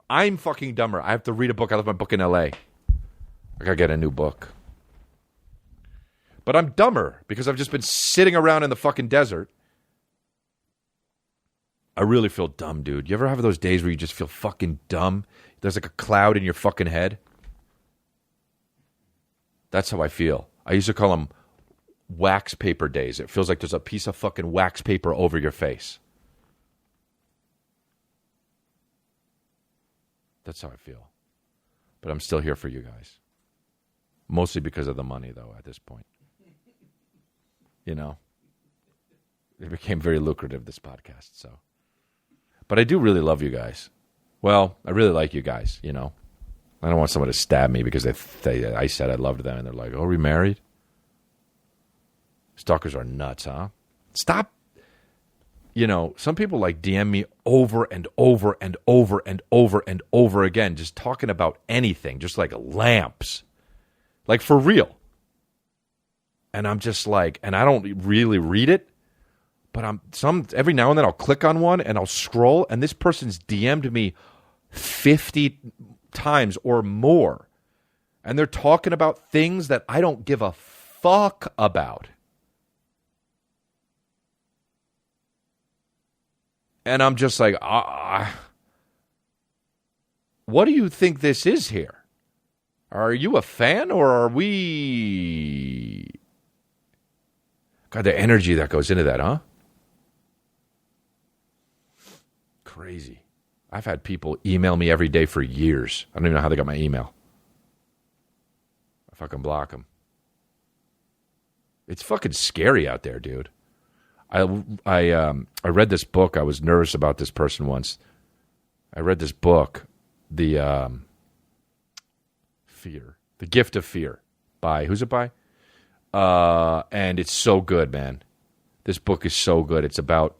I'm fucking dumber. I have to read a book. I left my book in LA. I gotta get a new book. But I'm dumber because I've just been sitting around in the fucking desert. I really feel dumb, dude. You ever have those days where you just feel fucking dumb? There's like a cloud in your fucking head. That's how I feel. I used to call them wax paper days. It feels like there's a piece of fucking wax paper over your face. That's how I feel. But I'm still here for you guys. Mostly because of the money, though, at this point. It became very lucrative, this podcast, so. But I do really love you guys. Well, I really like you guys, I don't want someone to stab me because I said I loved them, and they're like, oh, are we married? Stalkers are nuts, huh? Stop. Some people like DM me over and over and over and over and over again, just talking about anything, just like lamps. Like, for real. And I'm just like, and I don't really read it, but every now and then I'll click on one and I'll scroll, and this person's DM'd me 50 times or more. And they're talking about things that I don't give a fuck about. And I'm just like, what do you think this is here? Are you a fan, or are we... God, the energy that goes into that, huh? Crazy. I've had people email me every day for years. I don't even know how they got my email. I fucking block them. It's fucking scary out there, dude. I read this book. I was nervous about this person once. I read this book, The Gift of Fear, by, who's it by? And it's so good, man. This book is so good. It's about,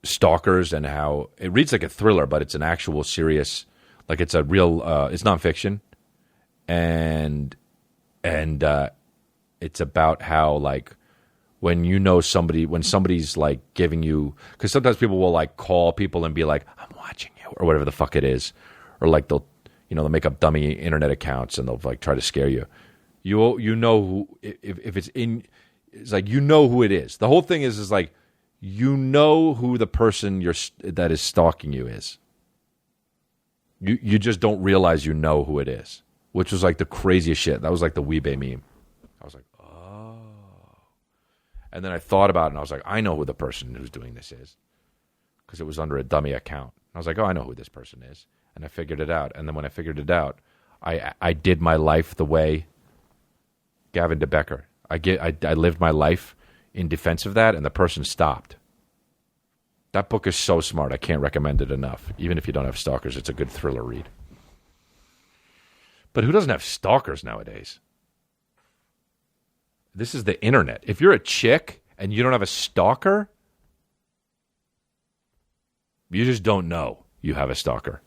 stalkers and how it reads like a thriller, but it's an actual serious, like it's a real, it's nonfiction. And it's about how, like, when when somebody's like giving you, because sometimes people will like call people and be like, I'm watching you, or whatever the fuck it is. Or like they'll make up dummy internet accounts and they'll like try to scare you. You know who, if it's in, it's like, who it is. The whole thing is like, who the person that is stalking you is. You just don't realize who it is, which was like the craziest shit. That was like the Weebay meme. I was like, oh. And then I thought about it, and I was like, I know who the person who's doing this is, because it was under a dummy account. I was like, oh, I know who this person is. And I figured it out. And then when I figured it out, I did my life the way Gavin DeBecker. I lived my life in defense of that, and the person stopped. That book is so smart. I can't recommend it enough. Even if you don't have stalkers, it's a good thriller read. But who doesn't have stalkers nowadays? This is the internet. If you're a chick and you don't have a stalker, you just don't know you have a stalker.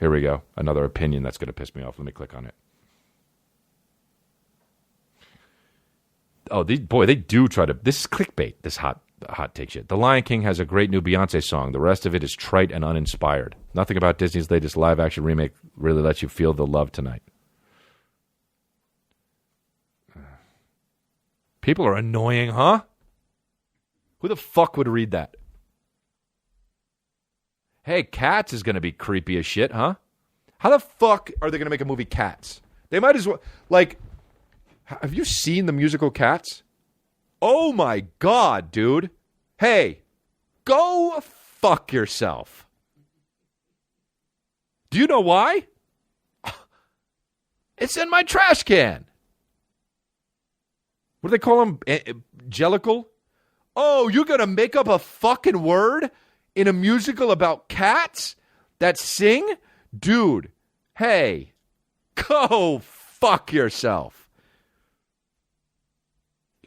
Here we go. Another opinion that's going to piss me off. Let me click on it. Oh, they do try to. This is clickbait, this hot take shit. The Lion King has a great new Beyonce song. The rest of it is trite and uninspired. Nothing about Disney's latest live-action remake really lets you feel the love tonight. People are annoying, huh? Who the fuck would read that? Hey, Cats is going to be creepy as shit, huh? How the fuck are they going to make a movie Cats? They might as well... Like, have you seen the musical Cats? Oh my God, dude. Hey, go fuck yourself. Do you know why? It's in my trash can. What do they call them? Jellicle? Oh, you're going to make up a fucking word in a musical about cats that sing? Dude, hey, go fuck yourself.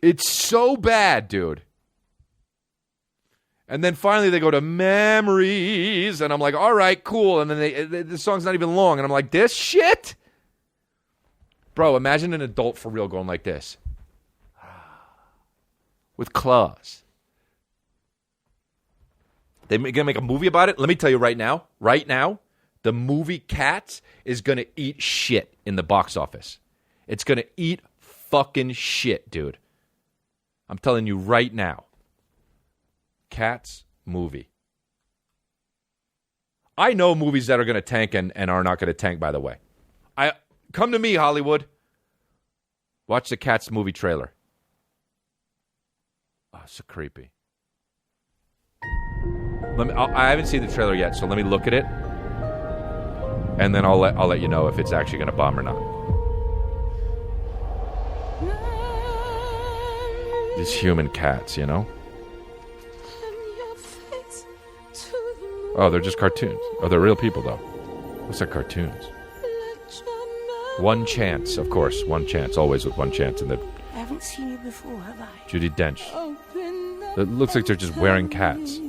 It's so bad, dude. And then finally they go to memories, and I'm like, all right, cool. And then the song's not even long, and I'm like, this shit? Bro, imagine an adult for real going like this. With claws. They're going to make a movie about it? Let me tell you right now, the movie Cats is going to eat shit in the box office. It's going to eat fucking shit, dude. I'm telling you right now. Cats movie. I know movies that are going to tank and are not going to tank, by the way. Come to me, Hollywood. Watch the Cats movie trailer. Oh, so creepy. I haven't seen the trailer yet, so let me look at it, and then I'll let you know if it's actually going to bomb or not. These human cats, you know? Oh, they're just cartoons. Oh, they're real people, though. What's that, cartoons? One chance, of course. One chance. Always with one chance. And I haven't seen you before, have I? Judi Dench. It looks like they're just wearing cats.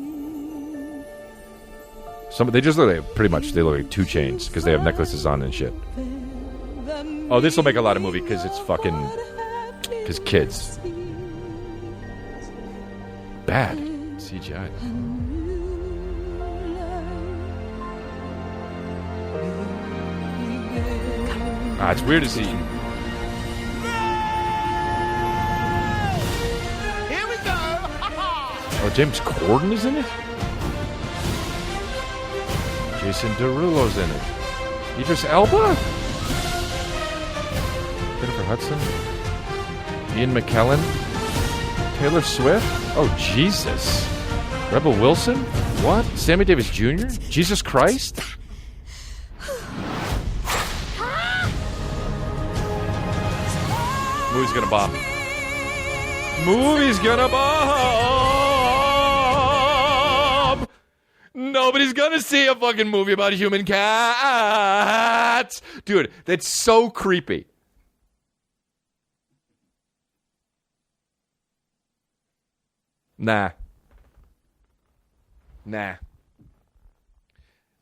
They just look like, pretty much, they look like 2 Chainz because they have necklaces on and shit. Oh, this will make a lot of movie because it's fucking... Because kids. Bad. CGI. It's weird to see. Here we go. Oh, James Corden is in it? Jason Derulo's in it. Idris Elba? Jennifer Hudson? Ian McKellen? Taylor Swift? Oh, Jesus. Rebel Wilson? What? Sammy Davis Jr.? Jesus Christ? Movie's gonna bomb. Movie's gonna bomb! Nobody's gonna see a fucking movie about human cats! Dude, that's so creepy. Nah.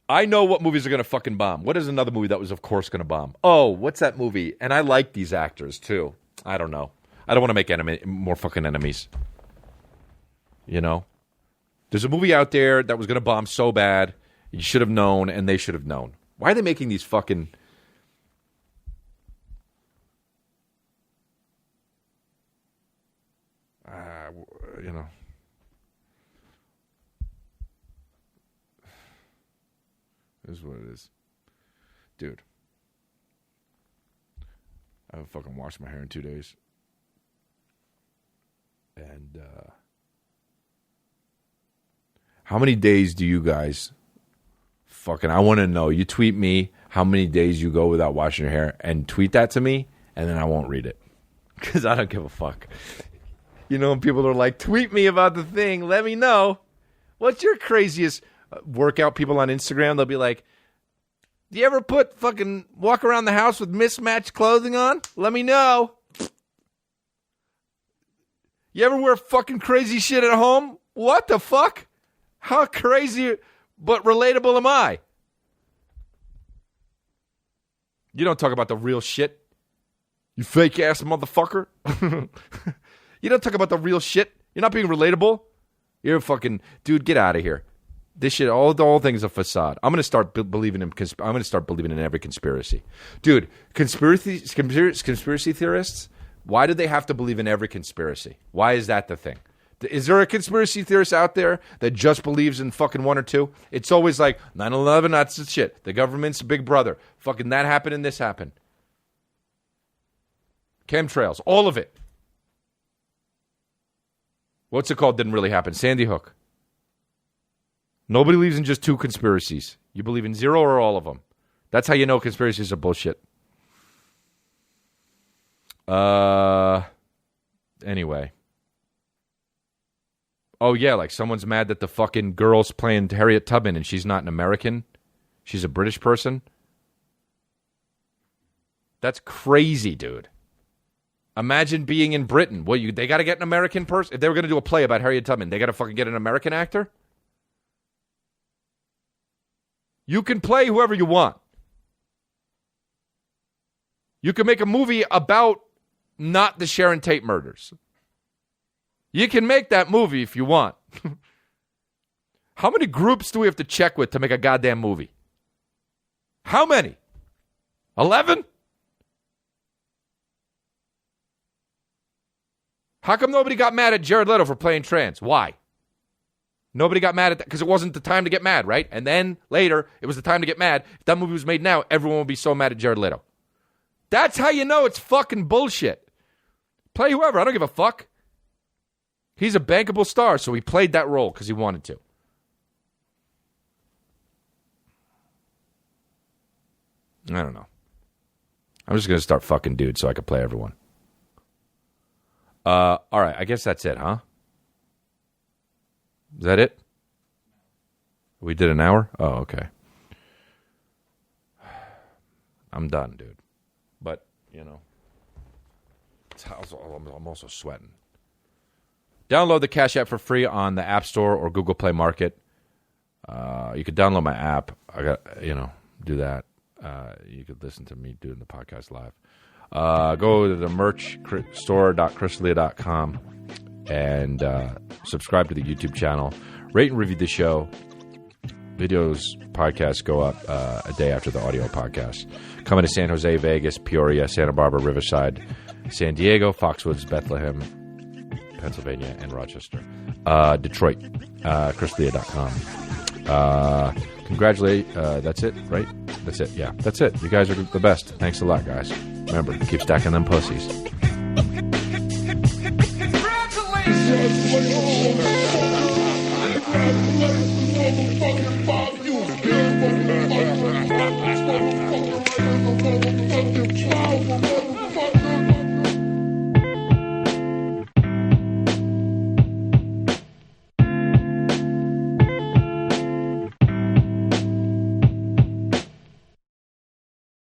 I know what movies are going to fucking bomb. What is another movie that was, of course, going to bomb? Oh, what's that movie? And I like these actors, too. I don't know. I don't want to make more fucking enemies. You know? There's a movie out there that was going to bomb so bad, you should have known, and they should have known. Why are they making these fucking... you know... This is what it is. Dude. I haven't fucking washed my hair in 2 days. And, how many days do you guys fucking... I want to know. You tweet me how many days you go without washing your hair and tweet that to me, and then I won't read it. Because I don't give a fuck. You know, people are like, tweet me about the thing. Let me know. What's your craziest... workout people on Instagram? They'll be like, do you ever walk around the house with mismatched clothing on? Let me know. You ever wear fucking crazy shit at home? What the fuck? How crazy but relatable am I? You don't talk about the real shit. You fake ass motherfucker. You don't talk about the real shit. You're not being relatable. You're a fucking dude. Get out of here. This shit, all the whole thing is a facade. I'm gonna start believing in. I'm gonna start believing in every conspiracy, dude. Conspiracy theorists. Why do they have to believe in every conspiracy? Why is that the thing? Is there a conspiracy theorist out there that just believes in fucking one or two? It's always like 9/11, that's the shit. The government's big brother. Fucking that happened and this happened. Chemtrails, all of it. What's it called? Didn't really happen. Sandy Hook. Nobody believes in just two conspiracies. You believe in zero or all of them. That's how you know conspiracies are bullshit. Anyway. Oh, yeah, like someone's mad that the fucking girl's playing Harriet Tubman and she's not an American. She's a British person. That's crazy, dude. Imagine being in Britain. They got to get an American person? If they were going to do a play about Harriet Tubman, they got to fucking get an American actor? You can play whoever you want. You can make a movie about not the Sharon Tate murders. You can make that movie if you want. How many groups do we have to check with to make a goddamn movie? How many? 11? How come nobody got mad at Jared Leto for playing trans? Why? Nobody got mad at that because it wasn't the time to get mad, right? And then later, it was the time to get mad. If that movie was made now, everyone would be so mad at Jared Leto. That's how you know it's fucking bullshit. Play whoever. I don't give a fuck. He's a bankable star, so he played that role because he wanted to. I don't know. I'm just going to start fucking dudes so I can play everyone. All right, I guess that's it, huh? Is that it? We did an hour? Oh, okay. I'm done, dude. But, you know, I'm also sweating. Download the Cash App for free on the App Store or Google Play Market. You could download my app. Do that. You could listen to me doing the podcast live. Go to the merch store.chrisleah.com and subscribe to the YouTube channel. Rate and review the show. Podcasts go up a day after the audio podcast. Coming to San Jose, Vegas, Peoria, Santa Barbara, Riverside, San Diego, Foxwoods, Bethlehem, Pennsylvania, and Rochester. Detroit, chrisleah.com. Congratulate. That's it, right? That's it. Yeah, that's it. You guys are the best. Thanks a lot, guys. Remember, keep stacking them pussies. Congratulations.